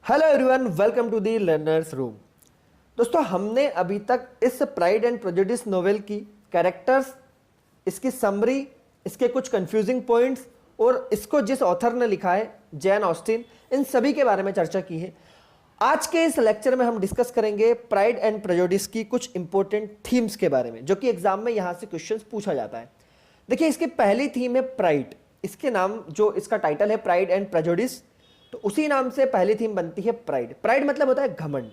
Hello everyone, welcome to the learners room. दोस्तों, हमने अभी तक इस प्राइड एंड प्रेजुडिस नोवेल की कैरेक्टर्स, इसकी समरी, इसके कुछ कंफ्यूजिंग पॉइंट्स और इसको जिस ऑथर ने लिखा है जैन ऑस्टिन, इन सभी के बारे में चर्चा की है। आज के इस लेक्चर में हम डिस्कस करेंगे प्राइड एंड प्रेजुडिस की कुछ इंपॉर्टेंट थीम्स के बारे में, जो कि एग्जाम में यहां से क्वेश्चंस पूछा जाता है। देखिए, इसकी पहली थीम है प्राइड। इसके नाम, जो इसका टाइटल है प्राइड एंड प्रेजुडिस, तो उसी नाम से पहली थीम बनती है प्राइड। प्राइड मतलब होता है घमंड।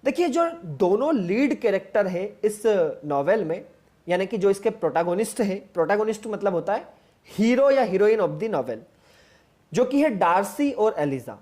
देखिए, जो दोनों लीड कैरेक्टर है इस नॉवेल में, यानी कि जो इसके प्रोटैगोनिस्ट है, प्रोटैगोनिस्ट मतलब होता है हीरो या हीरोइन ऑफ द नॉवेल, जो कि है डार्सी और एलिजा।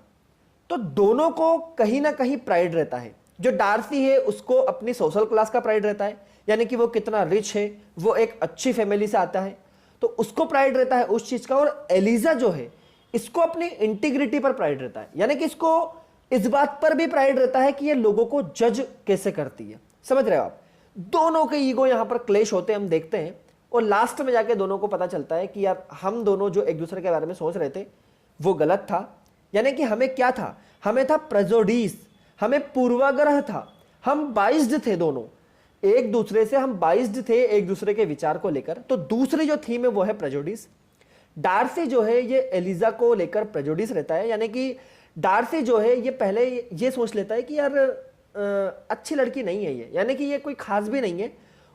तो दोनों को कहीं ना कहीं प्राइड रहता है। जो डार्सी है उसको अपनी सोशल क्लास का प्राइड रहता है, यानी कि वो कितना रिच है, वो एक अच्छी फैमिली से आता है, तो उसको प्राइड रहता है उस चीज का। और एलिजा जो है, इसको अपनी इंटीग्रिटी पर प्राइड रहता है, यानी कि इसको इस बात पर भी प्राइड रहता है कि ये लोगों को जज कैसे करती है। समझ रहे हो आप? दोनों के ईगो यहां पर क्लेश होते हैं, हम देखते हैं, और लास्ट में जाके दोनों को पता चलता है कि यार, हम दोनों जो एक दूसरे के बारे में सोच रहे थे वो गलत था। यानी कि हमें क्या था? हमें था प्रेजुडिस, हमें पूर्वाग्रह था, हम बाइज्ड थे दोनों एक दूसरे से, हम बाइज्ड थे एक दूसरे के विचार को लेकर। तो दूसरी जो थीम है वो है प्रेजुडिस। डार्सी जो है ये एलिजा को लेकर प्रेजुडिस रहता है, यानी कि डार्सी जो है ये पहले ये सोच लेता है कि यार अच्छी लड़की नहीं है ये, यानी कि ये कोई खास भी नहीं है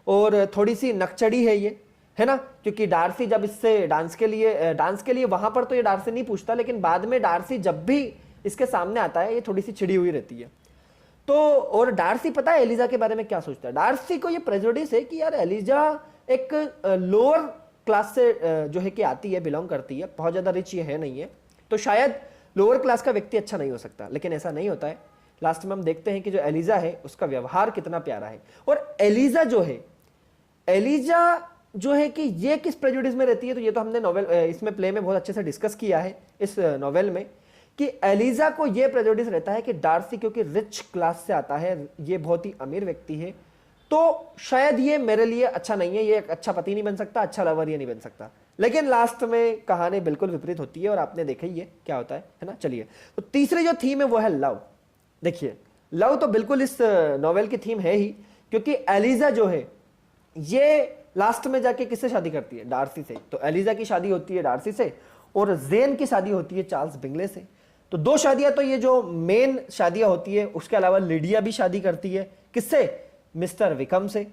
और थोड़ी सी नकचड़ी है ये, है ना। क्योंकि डार्सी जब इससे डांस के लिए वहां पर तो ये डार्सी नहीं पूछता, लेकिन बाद में डार्सी जब भी इसके सामने आता है ये थोड़ी सी चिड़ी हुई रहती है। तो और डार्सी पता है एलिजा के बारे में क्या सोचता है? डार्सी को ये प्रेजुडिस है कि यार एलिजा एक लोअर क्लास से जो है कि आती है, बिलोंग करती है, बहुत ज्यादा रिच ये है नहीं है, तो शायद लोअर क्लास का व्यक्ति अच्छा नहीं हो सकता। लेकिन ऐसा नहीं होता है। लास्ट में हम देखते हैं कि जो एलिजा है उसका व्यवहार कितना प्यारा है। और एलिजा जो है कि ये किस प्रेजुडिस में रहती है, तो ये तो हमने नॉवेल इसमें प्ले में बहुत अच्छे से डिस्कस किया है इस नॉवेल में, कि एलिजा को ये प्रेजुडिस रहता है कि डार्सी क्योंकि रिच क्लास से आता है, ये बहुत ही अमीर व्यक्ति है, तो शायद ये मेरे लिए अच्छा नहीं है, ये एक अच्छा पति नहीं बन सकता, अच्छा लवर ये नहीं बन सकता। लेकिन लास्ट में कहानी बिल्कुल विपरीत होती है और आपने देखा ही है क्या होता है ना। चलिए, तो तीसरी जो थीम है वो है लव। देखिए, लव तो बिल्कुल इस नॉवेल की थीम है ही, क्योंकि एलिजा जो है ये लास्ट में जाके किससे शादी करती है? डार्सी से। तो एलिजा की शादी होती है डार्सी से और जेन की शादी होती है चार्ल्स बिंगले से। तो दो शादियां तो ये जो मेन शादियां होती है, उसके अलावा लिडिया भी शादी करती है किससे? मिस्टर विकम से।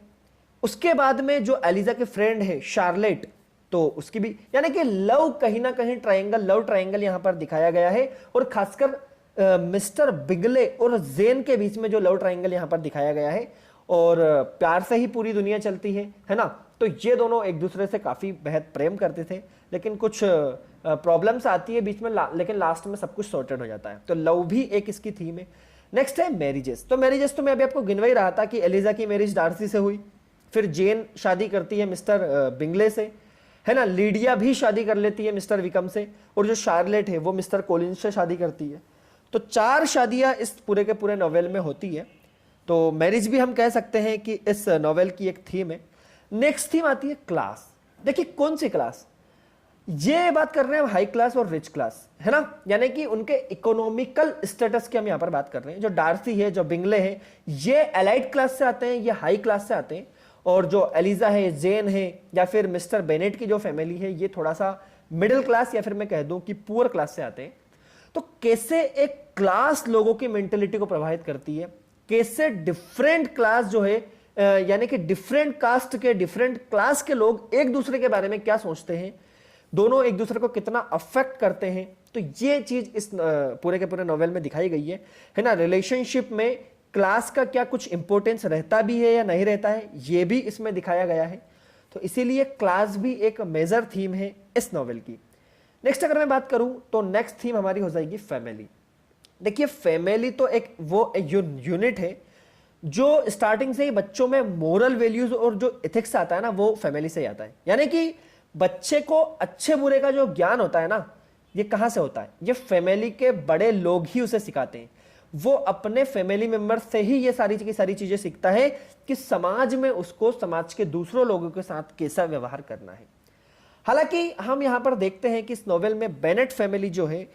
उसके बाद में जो एलिजा के फ्रेंड है शार्लेट, तो उसकी भी, यानी कि लव कहीं ना कहीं ट्रायंगल, लव ट्रायंगल यहां पर दिखाया गया है। और खासकर मिस्टर बिगले और जेन के बीच में जो लव ट्रायंगल यहां पर दिखाया गया है, और प्यार से ही पूरी दुनिया चलती है ना। तो ये दोनों एक दूसरे से काफी बेहद प्रेम करते थे, लेकिन कुछ प्रॉब्लम्स आती है बीच में, लेकिन लास्ट में सब कुछ सॉर्टेड हो जाता है। तो लव भी एक इसकी थीम है। नेक्स्ट है मैरिजेस। तो मैरिजेस तो मैं अभी आपको गिनवा ही रहा था कि एलिजा की मैरिज डार्सी से हुई, फिर जेन शादी करती है मिस्टर बिंगले से, है ना। लीडिया भी शादी कर लेती है मिस्टर विकम से, और जो शार्लेट है वो मिस्टर कोलिंस से शादी करती है। तो 4 शादियां इस पूरे के पूरे नॉवेल में होती है। तो मैरिज भी हम कह सकते हैं कि इस नॉवेल की एक थीम है। नेक्स्ट थीम आती है क्लास। देखिए, कौन सी क्लास? ये बात कर रहे हैं हम हाई क्लास और रिच क्लास, है ना, यानी कि उनके इकोनॉमिकल स्टेटस की हम यहां पर बात कर रहे हैं। जो डार्सी है, जो बिंगले है, ये एलाइट क्लास से आते हैं, ये हाई क्लास से आते हैं। और जो एलिजा है, जेन है, या फिर मिस्टर बेनेट की जो फैमिली है, ये थोड़ा सा मिडिल क्लास, या फिर मैं कह दूं कि पुअर क्लास से आते हैं। तो कैसे एक क्लास लोगों की मेंटेलिटी को प्रभावित करती है, कैसे डिफरेंट क्लास जो है, यानी कि डिफरेंट कास्ट के, डिफरेंट क्लास के लोग एक दूसरे के बारे में क्या सोचते हैं, दोनों एक दूसरे को कितना अफेक्ट करते हैं। तो ये चीज इस पूरे के पूरे नॉवेल में दिखाई गई है ना। रिलेशनशिप में क्लास का क्या कुछ इंपॉर्टेंस रहता भी है या नहीं रहता है, ये भी इसमें दिखाया गया है। तो इसीलिए क्लास भी एक मेजर थीम है इस नॉवेल की। नेक्स्ट अगर मैं बात करूं तो नेक्स्ट थीम हमारी हो जाएगी फैमिली। देखिए, फैमिली तो एक वो यूनिट है जो स्टार्टिंग से ही बच्चों में मोरल वैल्यूज और जो एथिक्स आता है ना, वो फैमिली से ही आता है। यानी कि बच्चे को अच्छे बुरे का जो ज्ञान होता है ना, ये कहां से होता है? ये फैमिली के बड़े लोग ही उसे सिखाते हैं। वो अपने फैमिली मेंबर से ही ये सारी की सारी चीजें सीखता है कि समाज में उसको समाज के दूसरों लोगों के साथ कैसा व्यवहार करना है। हालांकि हम यहां पर देखते हैं कि इस नॉवेल में बेनेट फैमिली जो है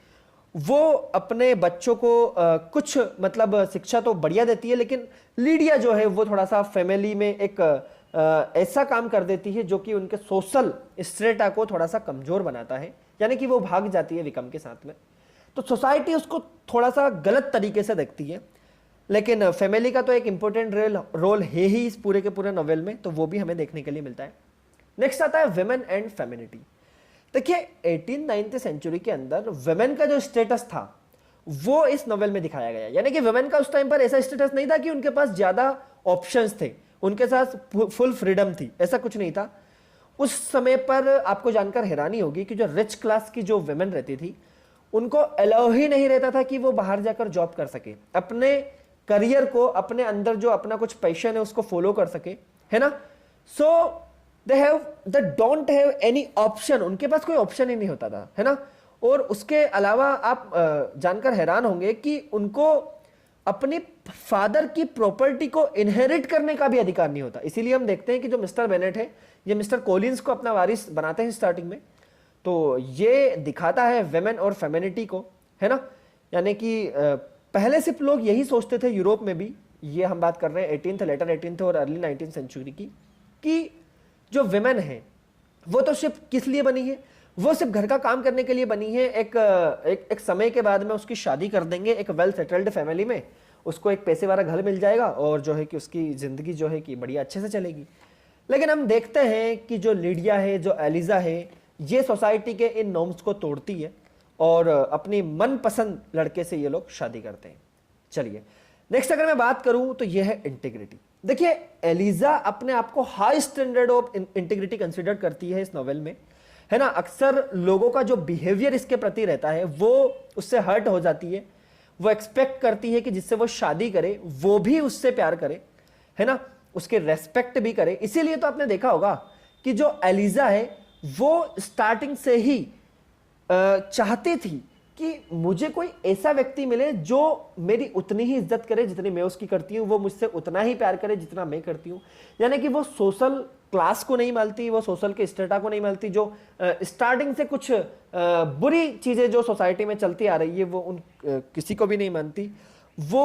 वो अपने बच्चों को कुछ मतलब शिक्षा तो बढ़िया देती है, लेकिन लीडिया जो है वो थोड़ा सा फैमिली में एक ऐसा काम कर देती है जो कि उनके सोशल स्ट्रेटा को थोड़ा सा कमजोर बनाता है, यानी कि वो भाग जाती है विकम के साथ में। तो सोसाइटी उसको थोड़ा सा गलत तरीके से देखती है, लेकिन फैमिली का तो एक इंपॉर्टेंट रोल है ही इस पूरे के पूरे नॉवेल में, तो वो भी हमें देखने के लिए मिलता है। नेक्स्ट आता है विमेन एंड फेमिनिटी। देखिए 18th सेंचुरी के अंदर वुमेन का जो स्टेटस था वो इस नॉवेल में दिखाया गया, यानी कि वुमेन का उस टाइम पर ऐसा स्टेटस नहीं था कि उनके पास ज्यादा ऑप्शंस थे, उनके साथ फुल फ्रीडम थी, ऐसा कुछ नहीं था। उस समय पर आपको जानकर हैरानी होगी कि जो रिच क्लास की जो वुमेन रहती थी उनको अलाउ ही नहीं रहता था कि वो बाहर जाकर जॉब कर सके, अपने करियर को, अपने अंदर जो अपना कुछ पैशन है उसको फॉलो कर सके, है ना। So they don't have any option, उनके पास कोई ऑप्शन ही नहीं होता था, है ना। और उसके अलावा आप जानकर हैरान होंगे कि उनको अपनी फादर की प्रॉपर्टी को इनहेरिट करने का भी अधिकार नहीं होता। इसीलिए हम देखते हैं कि जो मिस्टर बेनेट है ये मिस्टर कॉलिंस को अपना वारिस बनाते हैं स्टार्टिंग में। तो ये दिखाता है वेमेन और फेमिनिटी को, है ना। यानी कि पहले सिर्फ लोग यही सोचते थे यूरोप में भी, ये हम बात कर रहे हैं 18th लेटर 18th और अर्ली 19th सेंचुरी की, कि जो विमेन है वो तो सिर्फ किस लिए बनी है, वो सिर्फ घर का काम करने के लिए बनी है। एक समय के बाद में उसकी शादी कर देंगे एक वेल सेटल्ड फैमिली में, उसको एक पैसे वाला घर मिल जाएगा और जो है कि उसकी जिंदगी जो है कि बढ़िया अच्छे से चलेगी। लेकिन हम देखते हैं कि जो लीडिया है, जो एलिजा है, ये सोसाइटी के इन नॉर्म्स को तोड़ती है और अपनी मनपसंद लड़के से ये लोग शादी करते हैं। चलिए नेक्स्ट अगर मैं बात करूं तो ये है इंटीग्रिटी। देखिए एलिजा अपने आप को high standard of integrity consider करती है इस नॉवेल में, है ना। अक्सर लोगों का जो बिहेवियर इसके प्रति रहता है वो उससे हर्ट हो जाती है, वो एक्सपेक्ट करती है कि जिससे वो शादी करे वो भी उससे प्यार करे, है ना, उसके रेस्पेक्ट भी करे। इसीलिए तो आपने देखा होगा कि जो एलिजा है वो स्टार्टिंग से ही चाहती थी कि मुझे कोई ऐसा व्यक्ति मिले जो मेरी उतनी ही इज्जत करे जितनी मैं उसकी करती हूँ, वो मुझसे उतना ही प्यार करे जितना मैं करती हूँ। यानी कि वो सोशल क्लास को नहीं मानती, वो सोशल के स्टेटा को नहीं मानती, जो स्टार्टिंग से कुछ बुरी चीजें जो सोसाइटी में चलती आ रही है वो उन किसी को भी नहीं मानती। वो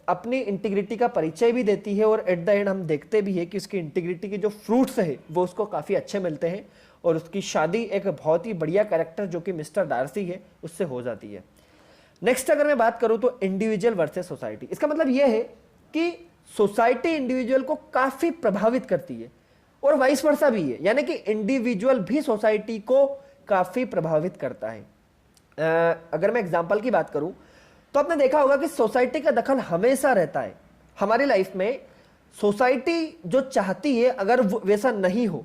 अपनी इंटीग्रिटी का परिचय भी देती है और एट द एंड हम देखते भी है कि उसकी इंटीग्रिटी के जो फ्रूट्स है वो उसको काफी अच्छे मिलते हैं और उसकी शादी एक बहुत ही बढ़िया कैरेक्टर जो कि मिस्टर डार्सी है उससे हो जाती है। नेक्स्ट अगर मैं बात करूं तो इंडिविजुअल वर्सेस सोसाइटी। इसका मतलब यह है कि सोसाइटी इंडिविजुअल को काफी प्रभावित करती है और वाइस वर्सा भी है, यानी कि इंडिविजुअल भी सोसाइटी को काफी प्रभावित करता है। अगर मैं एग्जांपल की बात करूं तो आपने देखा होगा कि सोसाइटी का दखल हमेशा रहता है हमारी लाइफ में। सोसाइटी जो चाहती है अगर वैसा नहीं हो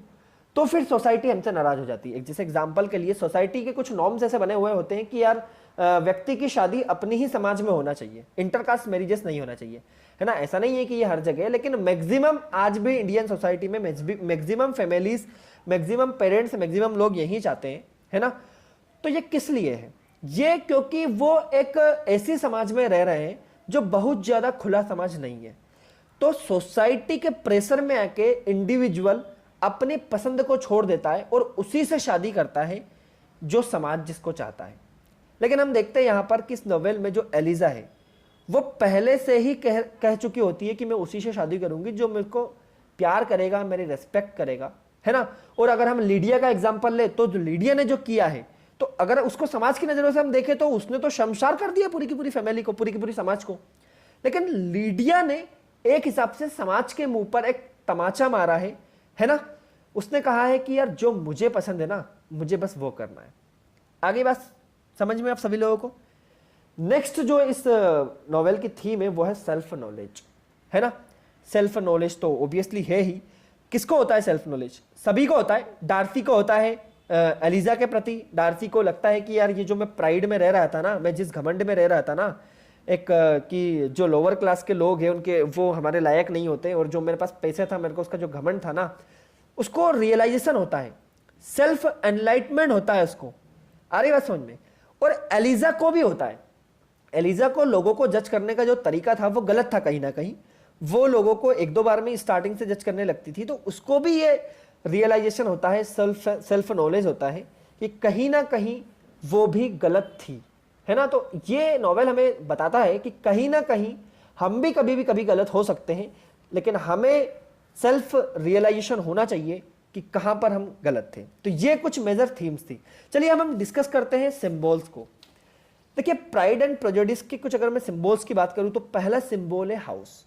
तो फिर सोसाइटी हमसे नाराज हो जाती है। जैसे एग्जांपल के लिए सोसाइटी के कुछ नॉर्म्स ऐसे बने हुए होते हैं कि यार व्यक्ति की शादी अपनी ही समाज में होना चाहिए, इंटरकास्ट मैरिजेस नहीं होना चाहिए, है ना। ऐसा नहीं है कि ये हर जगह है, लेकिन मैक्सिमम आज भी इंडियन सोसाइटी में maximum families, maximum parents, maximum लोग यही चाहते हैं, है ना। तो ये किस लिए है? ये क्योंकि वो एक ऐसी समाज में रह रहे हैं जो बहुत ज्यादा खुला समाज नहीं है। तो सोसाइटी के प्रेशर में आके इंडिविजुअल अपनी पसंद को छोड़ देता है और उसी से शादी करता है जो समाज जिसको चाहता है। लेकिन हम देखते हैं यहां पर कि इस नोवेल में जो एलिजा है वो पहले से ही कह चुकी होती है कि मैं उसी से शादी करूंगी जो मेरे को प्यार करेगा, मेरी रेस्पेक्ट करेगा, है ना। और अगर हम लीडिया का एग्जाम्पल ले तो जो लीडिया ने जो किया है, तो अगर उसको समाज की नजरों से हम देखें तो उसने तो शर्मसार कर दिया पूरी की पूरी फैमिली को, पूरी की पूरी समाज को। लेकिन लीडिया ने एक हिसाब से समाज के मुंह पर एक तमाचा मारा है ना। उसने कहा है कि यार जो मुझे पसंद है ना, मुझे बस वो करना है। आगे बात समझ में आप सभी लोगों को। नेक्स्ट जो इस नॉवेल की थीम है वो है सेल्फ नॉलेज, है ना। सेल्फ नॉलेज तो ऑब्वियसली है ही। किसको होता है सेल्फ नॉलेज? सभी को होता है। डार्सी को होता है एलिजा के प्रति। डार्सी को लगता है कि यार ये जो मैं प्राइड में रह रहा था ना, मैं जिस घमंड में रह रहा था ना, एक कि जो लोअर क्लास के लोग हैं उनके वो हमारे लायक नहीं होते, और जो मेरे पास पैसे था, मेरे को उसका जो घमंड था ना, उसको रियलाइजेशन होता है, सेल्फ एनलाइटमेंट होता है उसको। आ रही बात समझ में? और एलिजा को भी होता है। एलिजा को लोगों को जज करने का जो तरीका था वो गलत था कहीं ना कहीं। वो लोगों को एक दो बार में स्टार्टिंग से जज करने लगती थी, तो उसको भी ये रियलाइजेशन होता है, सेल्फ नॉलेज होता है कि कहीं ना कहीं वो भी गलत थी, है ना। तो ये नॉवेल हमें बताता है कि कहीं ना कहीं हम भी कभी गलत हो सकते हैं, लेकिन हमें सेल्फ रियलाइजेशन होना चाहिए कि कहां पर हम गलत थे। तो ये कुछ मेजर थीम्स थी। चलिए हम डिस्कस करते हैं सिंबल्स को। देखिए प्राइड एंड प्रेजुडिस के कुछ अगर मैं सिंबल्स की बात करूं तो पहला सिंबल है हाउस,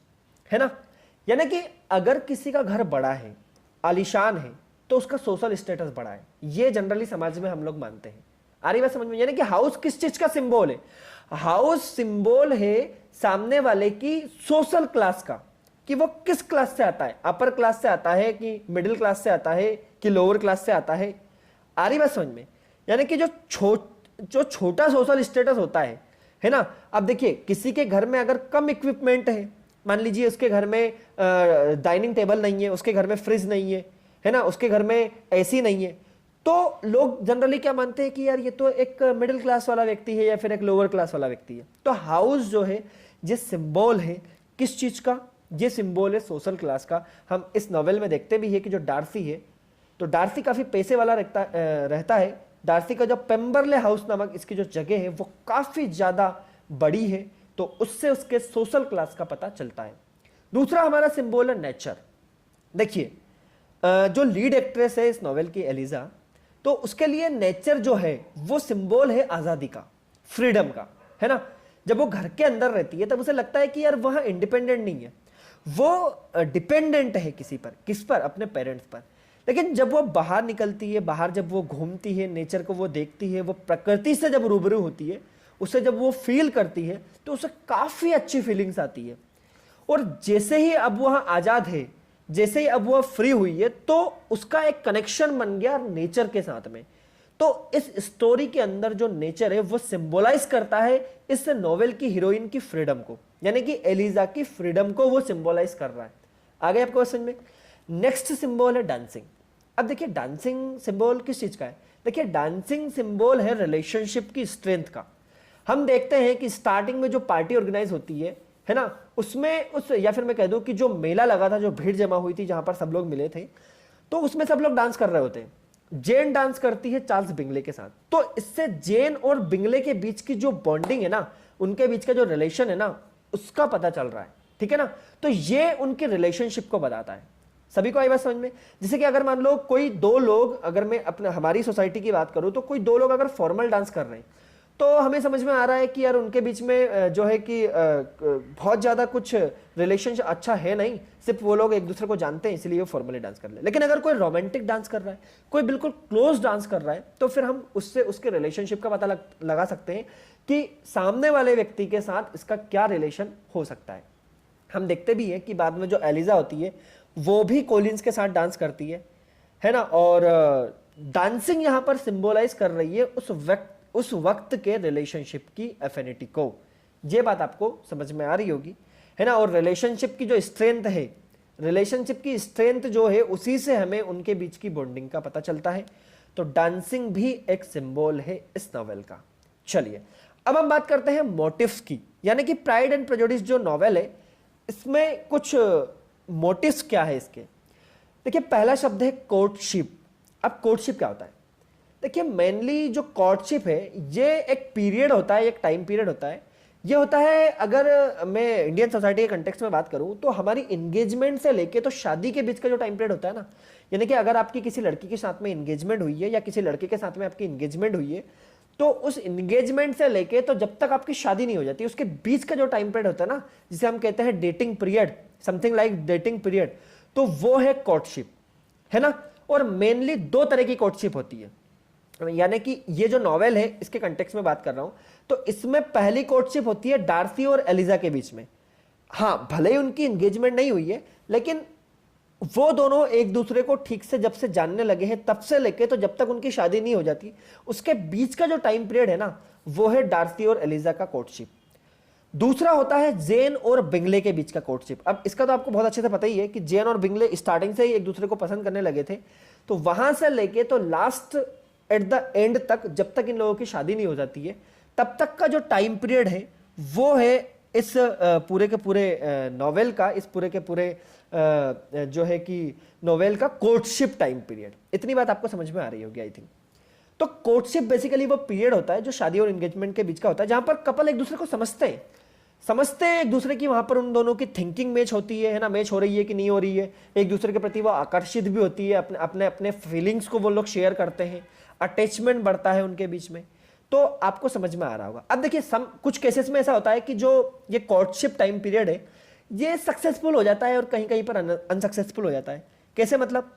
है ना। यानी कि अगर किसी का घर बड़ा है, आलीशान है, तो उसका सोशल स्टेटस बड़ा है, ये जनरली समाज में हम लोग मानते हैं। आ रही बात समझ में? यानी कि हाउस किस चीज का सिंबल है? हाउस सिंबल है सामने वाले की सोशल क्लास का, कि वो किस क्लास से आता है, अपर क्लास से आता है कि मिडिल क्लास से आता है कि लोअर क्लास से आता है। आ रही बात समझ में? यानी कि जो छोटा सोशल स्टेटस होता है ना। अब देखिए किसी के घर में अगर कम इक्विपमेंट है, मान लीजिए उसके घर में डाइनिंग टेबल नहीं है, उसके घर में फ्रिज नहीं है ना, उसके घर में एसी नहीं है, तो लोग जनरली क्या मानते हैं कि यार ये तो एक मिडिल क्लास वाला व्यक्ति है या फिर एक लोअर क्लास वाला व्यक्ति है। तो हाउस जो है ये सिंबल है किस चीज का? ये सिंबल है सोशल क्लास का। हम इस नॉवेल में देखते भी है कि जो डार्सी है, तो डार्सी काफी पैसे वाला रहता है। डार्सी का जो पेम्बरले हाउस नामक इसकी जो जगह है वो काफी ज्यादा बड़ी है, तो उससे उसके सोशल क्लास का पता चलता है। दूसरा हमारा सिंबल है नेचर। देखिए जो लीड एक्ट्रेस है इस नॉवेल की एलिजा, तो उसके लिए नेचर जो है वो सिंबल है आजादी का, फ्रीडम का, है ना। जब वो घर के अंदर रहती है तब उसे लगता है कि यार वह इंडिपेंडेंट नहीं है, वो डिपेंडेंट है किसी पर। किस पर? अपने पेरेंट्स पर। लेकिन जब वो बाहर निकलती है, बाहर जब वो घूमती है, नेचर को वो देखती है, वो प्रकृति से जब रूबरू होती है, उसे जब वो फील करती है, तो उसे काफी अच्छी फीलिंग्स आती है। और जैसे ही अब वह आजाद है, जैसे ही अब वह फ्री हुई है, तो उसका एक कनेक्शन बन गया नेचर के साथ में। तो इस स्टोरी के अंदर जो नेचर है वो सिंबलाइज करता है इस नॉवेल की हीरोइन की फ्रीडम को, यानी कि एलिजा की फ्रीडम को वो सिंबलाइज कर रहा है। आगे आपको समझ में? नेक्स्ट सिंबल है डांसिंग। अब देखिए डांसिंग सिंबल किस चीज का है? देखिए डांसिंग सिंबल है रिलेशनशिप की स्ट्रेंथ का। हम देखते हैं कि स्टार्टिंग में जो पार्टी ऑर्गेनाइज होती है ना, उसमें या फिर मैं कह दूं कि जो मेला लगा था, जो भीड़ जमा हुई थी जहां पर सब लोग मिले थे, तो उसमें सब लोग डांस कर रहे होते हैं। जेन डांस करती है चार्ल्स बिंगले के साथ। तो इससे जेन और बिंगले के बीच की जो बॉन्डिंग है ना, उनके बीच का जो रिलेशन है ना, उसका पता चल रहा है, ठीक है ना। तो ये उनके रिलेशनशिप को बताता है। सभी को आई बात समझ में? जैसे कि अगर मान लो कोई दो लोग, अगर मैं अपने हमारी सोसाइटी की बात करूं, तो कोई दो लोग अगर फॉर्मल डांस कर रहे हैं, तो हमें समझ में आ रहा है कि यार उनके बीच में जो है कि बहुत ज्यादा कुछ रिलेशन अच्छा है नहीं, सिर्फ वो लोग एक दूसरे को जानते हैं इसलिए वो फॉर्मली डांस कर ले। लेकिन अगर कोई रोमांटिक डांस कर रहा है, कोई बिल्कुल क्लोज डांस कर रहा है, तो फिर हम उससे उसके रिलेशनशिप का पता लगा सकते हैं कि सामने वाले व्यक्ति के साथ इसका क्या रिलेशन हो सकता है। हम देखते भी है कि बाद में जो एलिजा होती है वो भी कोलिंस के साथ डांस करती है ना। और डांसिंग यहां पर सिंबलाइज कर रही है उस वक्त के रिलेशनशिप की एफिनिटी को। ये बात आपको समझ में आ रही होगी, है ना। और रिलेशनशिप की जो स्ट्रेंथ है, रिलेशनशिप की स्ट्रेंथ जो है, उसी से हमें उनके बीच की बॉन्डिंग का पता चलता है। तो डांसिंग भी एक सिंबल है इस नॉवेल का। चलिए अब हम बात करते हैं मोटिव्स की, यानी कि प्राइड एंड प्रेजुडिस जो नॉवेल है, इसमें कुछ मोटिव्स क्या है इसके। देखिए पहला शब्द है कोर्टशिप। अब कोर्टशिप क्या होता है? देखिए मेनली जो कोर्टशिप है ये एक पीरियड होता है, एक टाइम पीरियड होता है। ये होता है, अगर मैं इंडियन सोसाइटी के कंटेक्स्ट में बात करूं, तो हमारी एंगेजमेंट से लेके तो शादी के बीच का जो टाइम पीरियड होता है ना, यानी कि अगर आपकी किसी लड़की के साथ में एंगेजमेंट हुई है या किसी लड़के के साथ में आपकी एंगेजमेंट हुई है, तो उस एंगेजमेंट से लेके तो जब तक आपकी शादी नहीं हो जाती, उसके बीच का जो टाइम पीरियड होता है ना, जिसे हम कहते हैं dating period, something like dating period, तो वो है कोर्टशिप, है ना। और मेनली दो तरह की कोर्टशिप होती है, यानी कि ये जो नॉवेल है इसके कंटेक्स्ट में बात कर रहा हूं, तो इसमें पहली कोर्टशिप होती है डार्सी और एलिजा के बीच में। हाँ, भले ही उनकी एंगेजमेंट नहीं हुई है, लेकिन वो दोनों एक दूसरे को ठीक से जब से जानने लगे हैं, तब से लेके तो जब तक उनकी शादी नहीं हो जाती, उसके बीच का जो टाइम पीरियड है ना, वो है डार्सी और एलिजा का कोर्टशिप। दूसरा होता है जेन और बिंगले के बीच का कोर्टशिप। अब इसका तो आपको बहुत अच्छे से पता ही है कि जेन और बिंगले स्टार्टिंग से ही एक दूसरे को पसंद करने लगे थे, तो वहां से लेके तो लास्ट एट द एंड तक, जब तक इन लोगों की शादी नहीं हो जाती है, तब तक का जो टाइम पीरियड है वो है इस पूरे के पूरे नॉवेल का, इस पूरे के पूरे जो है कि नॉवेल का कोर्टशिप टाइम पीरियड। इतनी बात आपको समझ में आ रही होगी आई थिंक। तो कोर्टशिप बेसिकली वो पीरियड होता है जो शादी और एंगेजमेंट के बीच का होता है, जहां पर कपल एक दूसरे को समझते हैं एक दूसरे की, वहां पर उन दोनों की थिंकिंग मैच होती है ना, मैच हो रही है कि नहीं हो रही है, एक दूसरे के प्रति वो आकर्षित भी होती है, अपने अपने अपने फीलिंग्स को वो लोग शेयर करते हैं, अटैचमेंट बढ़ता है उनके बीच में। तो आपको समझ में आ रहा होगा। अब देखिए कुछ केसेस में ऐसा होता है कि जो ये कोर्टशिप टाइम पीरियड है ये सक्सेसफुल हो जाता है और कहीं कहीं पर अनसक्सेसफुल हो जाता है। कैसे मतलब,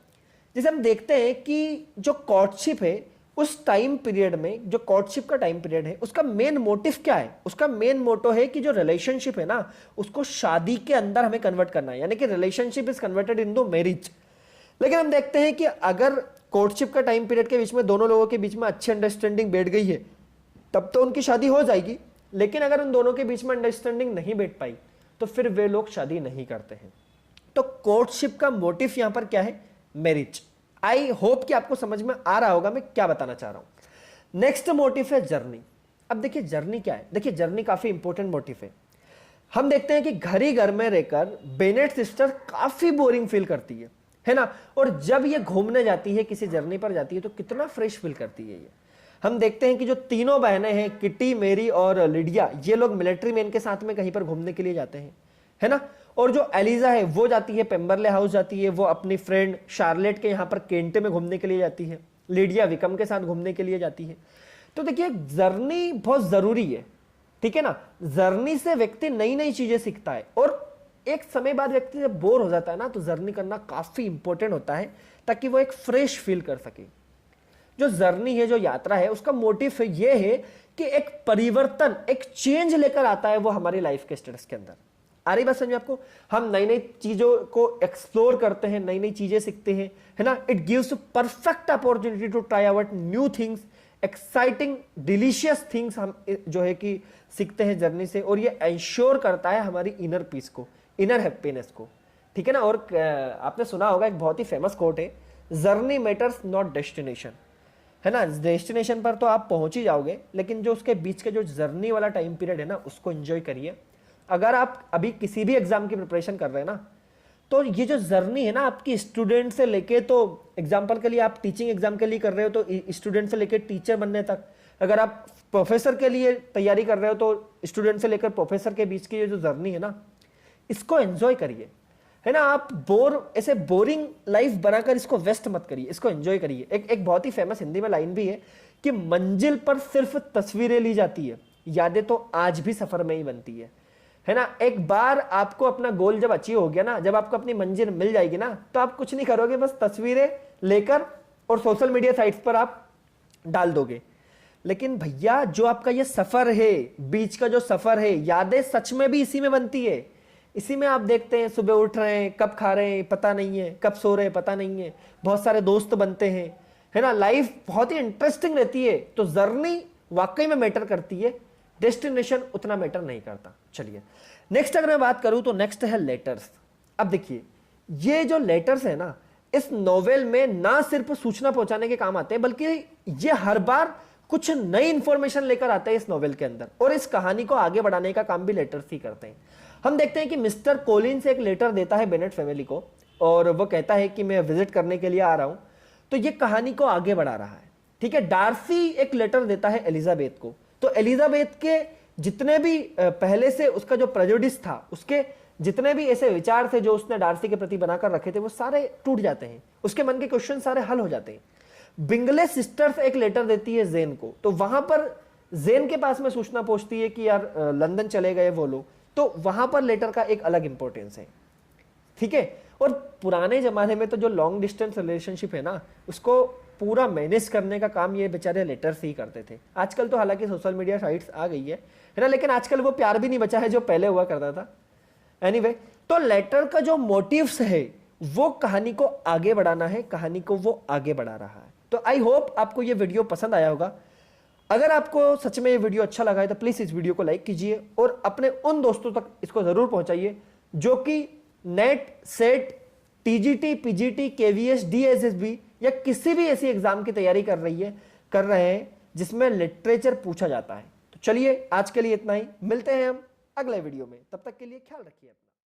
जैसे हम देखते हैं कि जो कोर्टशिप है उस टाइम पीरियड में, जो कोर्टशिप का टाइम पीरियड है उसका मेन मोटिव क्या है, उसका मेन मोटो है कि जो रिलेशनशिप है ना उसको शादी के अंदर हमें कन्वर्ट करना है, यानी कि relationship is converted into marriage. लेकिन हम देखते हैं कि अगर कोर्टशिप का टाइम पीरियड के बीच में दोनों लोगों के बीच में अच्छी अंडरस्टैंडिंग बैठ गई है तब तो उनकी शादी हो जाएगी, लेकिन अगर उन दोनों के बीच में अंडरस्टैंडिंग नहीं बैठ पाई तो फिर वे लोग शादी नहीं करते हैं। तो कोर्टशिप का मोटिव यहां पर क्या है, मैरिज। आई होप कि आपको समझ में आ रहा होगा मैं क्या बताना चाह रहा हूं। नेक्स्ट मोटिव है जर्नी। अब देखिए जर्नी क्या है, देखिए जर्नी काफी इंपॉर्टेंट मोटिव है। हम देखते हैं कि घर ही घर में रहकर बेनेट सिस्टर काफी बोरिंग फील करती है ना, और जब ये घूमने जाती है, किसी जर्नी पर जाती है तो कितना फ्रेश फील करती है ये। हम देखते हैं कि जो तीनों बहनें हैं, किटी, मेरी और लिडिया, ये लोग मिलिट्री मैन के साथ में कहीं पर घूमने के लिए जाते हैं, है ना। और जो एलिजा है वो जाती है पेम्बरले हाउस जाती है, वो अपनी फ्रेंड शार्लेट के यहाँ पर केंटे में घूमने के लिए जाती है, लिडिया विकम के साथ घूमने के लिए जाती है। तो देखिए जर्नी बहुत जरूरी है, ठीक है ना। जर्नी से व्यक्ति नई नई चीजें सीखता है और एक समय बाद व्यक्ति जब बोर हो जाता है ना तो जर्नी करना काफी इंपॉर्टेंट होता है ताकि वो एक फ्रेश फील कर सके। जो जर्नी है, जो यात्रा है, उसका मोटिव ये है कि एक परिवर्तन, एक चेंज लेकर आता है वो हमारी लाइफ के स्टेटस के अंदर। आ रही बात समझ में आपको, हम नई नई चीजों को एक्सप्लोर करते हैं, नई नई चीजें सीखते हैं, है ना। It gives perfect opportunity to try out new things, exciting delicious things हम जो है कि सीखते हैं जर्नी से, और ये एंश्योर करता है हमारी इनर पीस को, इनर हैप्पीनेस को, ठीक है ना। और आपने सुना होगा एक बहुत ही फेमस कोट है, जर्नी मैटर्स नॉट डेस्टिनेशन, है ना। डेस्टिनेशन पर तो आप पहुंच ही जाओगे, लेकिन जो उसके बीच के जो जर्नी वाला टाइम पीरियड है ना उसको एंजॉय करिए। अगर आप अभी किसी भी एग्जाम की प्रिपरेशन कर रहे हैं ना तो ये जो जर्नी है ना आपकी, स्टूडेंट से लेके, तो एग्जाम्पल के लिए आप टीचिंग एग्जाम के लिए कर रहे हो तो स्टूडेंट से लेकर टीचर बनने तक, अगर आप प्रोफेसर के लिए तैयारी कर रहे हो तो स्टूडेंट से लेकर प्रोफेसर के बीच की ये जो जर्नी है ना इसको एंजॉय करिए, है ना। आप ऐसे बोरिंग लाइफ बनाकर इसको वेस्ट मत करिए, इसको एंजॉय करिए। एक बहुत ही फेमस हिंदी में लाइन भी है कि मंजिल पर सिर्फ तस्वीरें ली जाती है, यादें तो आज भी सफर में ही बनती है ना। एक बार आपको अपना गोल जब अचीव हो गया ना, जब आपको अपनी मंजिल मिल जाएगी ना, तो आप कुछ नहीं करोगे, बस तस्वीरें लेकर और सोशल मीडिया साइट्स पर आप डाल दोगे। लेकिन भैया जो आपका ये सफर है, बीच का जो सफर है, यादें सच में भी इसी में बनती है। इसी में आप देखते हैं सुबह उठ रहे हैं, कब खा रहे हैं पता नहीं है, कब सो रहे हैं पता नहीं है, बहुत सारे दोस्त बनते हैं, है ना। लाइफ बहुत ही इंटरेस्टिंग रहती है। तो जर्नी वाकई में मैटर करती है, डेस्टिनेशन उतना मैटर नहीं करता। चलिए नेक्स्ट अगर मैं बात करूं तो नेक्स्ट है लेटर्स। अब देखिए ये जो लेटर्स है ना, इस नोवेल में ना सिर्फ सूचना पहुंचाने के काम आते हैं, बल्कि ये हर बार कुछ नई इंफॉर्मेशन लेकर आते हैं इस नोवेल के अंदर, और इस कहानी को आगे बढ़ाने का काम भी लेटर्स ही करते हैं। हम देखते हैं कि मिस्टर कोलिन्स एक लेटर देता है बेनेट फैमिली को, और वो कहता है कि मैं विजिट करने के लिए आ रहा हूं, तो ये कहानी को आगे बढ़ा रहा है, ठीक है। डार्सी एक लेटर देता है एलिजाबेथ को, तो एलिजाबेथ के जितने भी पहले से उसका जो प्रेजुडिस था, उसके जितने भी ऐसे विचार थे जो उसने डार्सी के प्रति बनाकर रखे थे, वो सारे टूट जाते हैं, उसके मन के क्वेश्चन सारे हल हो जाते हैं। बिंगले सिस्टर्स एक लेटर देती है जेन को, तो वहां पर जेन के पास में सूचना पहुंचती है कि यार लंदन चले गए वो लोग, तो वहां पर लेटर का एक अलग इंपॉर्टेंस है, ठीक है। और पुराने जमाने में तो जो लॉन्ग डिस्टेंस रिलेशनशिप है ना, उसको पूरा मैनेज करने का काम ये बेचारे लेटर से ही करते थे। आजकल तो हालांकि सोशल मीडिया साइट्स आ गई है ना, लेकिन आजकल वो प्यार भी नहीं बचा है जो पहले हुआ करता था। एनीवे, तो लेटर का जो मोटिव्स है वो कहानी को आगे बढ़ाना है, कहानी को वो आगे बढ़ा रहा है। तो आई होप आपको ये वीडियो पसंद आया होगा। अगर आपको सच में ये वीडियो अच्छा लगा है तो प्लीज इस वीडियो को लाइक कीजिए और अपने उन दोस्तों तक इसको जरूर पहुंचाइए जो कि net, set, TGT, PGT, KVS, DSSB या किसी भी ऐसी एग्जाम की तैयारी कर रहे हैं जिसमें लिटरेचर पूछा जाता है। तो चलिए आज के लिए इतना ही, मिलते हैं हम अगले वीडियो में, तब तक के लिए ख्याल रखिए अपना।